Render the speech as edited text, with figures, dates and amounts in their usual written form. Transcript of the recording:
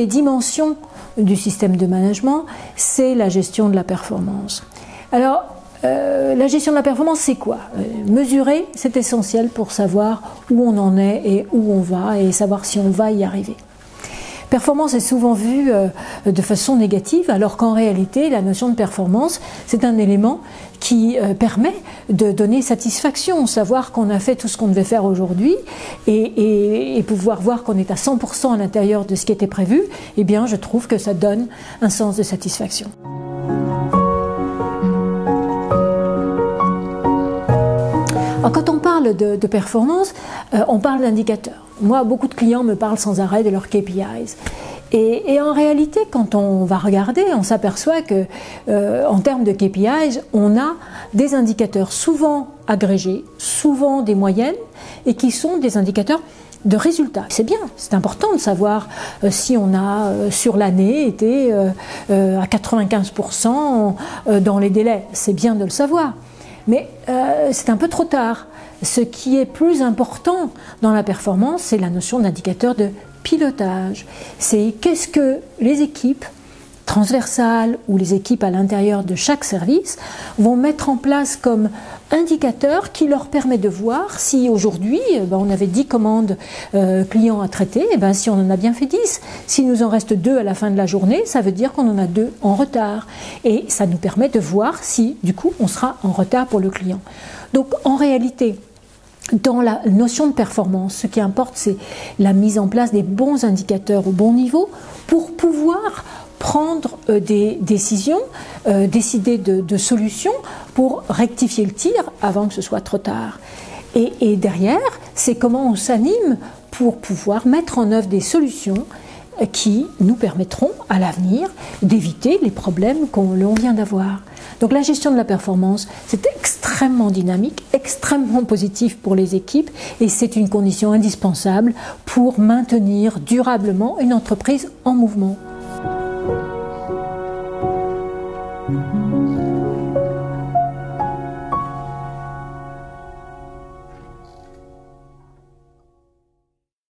des dimensions du système de management, c'est la gestion de la performance. Alors, la gestion de la performance, c'est quoi? Mesurer, c'est essentiel pour savoir où on en est et où on va et savoir si on va y arriver. Performance est souvent vue de façon négative, alors qu'en réalité, la notion de performance, c'est un élément qui permet de donner satisfaction, savoir qu'on a fait tout ce qu'on devait faire aujourd'hui et pouvoir voir qu'on est à 100% à l'intérieur de ce qui était prévu, eh bien, je trouve que ça donne un sens de satisfaction. Alors, quand on parle de performance, on parle d'indicateurs. Moi, beaucoup de clients me parlent sans arrêt de leurs KPIs. Et en réalité, quand on va regarder, on s'aperçoit que, en termes de KPIs, on a des indicateurs souvent agrégés, souvent des moyennes, et qui sont des indicateurs de résultats. C'est bien, c'est important de savoir si on a, sur l'année, été à 95% dans les délais. C'est bien de le savoir. Mais c'est un peu trop tard. Ce qui est plus important dans la performance, c'est la notion d'indicateur de pilotage. C'est qu'est-ce que les équipes transversales ou les équipes à l'intérieur de chaque service vont mettre en place comme indicateur qui leur permet de voir si aujourd'hui, on avait 10 commandes clients à traiter, si on en a bien fait 10. S'il nous en reste 2 à la fin de la journée, ça veut dire qu'on en a 2 en retard. Et ça nous permet de voir si, du coup, on sera en retard pour le client. Donc, en réalité, dans la notion de performance, ce qui importe, c'est la mise en place des bons indicateurs au bon niveau pour pouvoir prendre des décisions, décider de solutions pour rectifier le tir avant que ce soit trop tard. Et derrière, c'est comment on s'anime pour pouvoir mettre en œuvre des solutions qui nous permettront à l'avenir d'éviter les problèmes qu'on vient d'avoir. Donc la gestion de la performance, c'est extrêmement dynamique, extrêmement positif pour les équipes et c'est une condition indispensable pour maintenir durablement une entreprise en mouvement.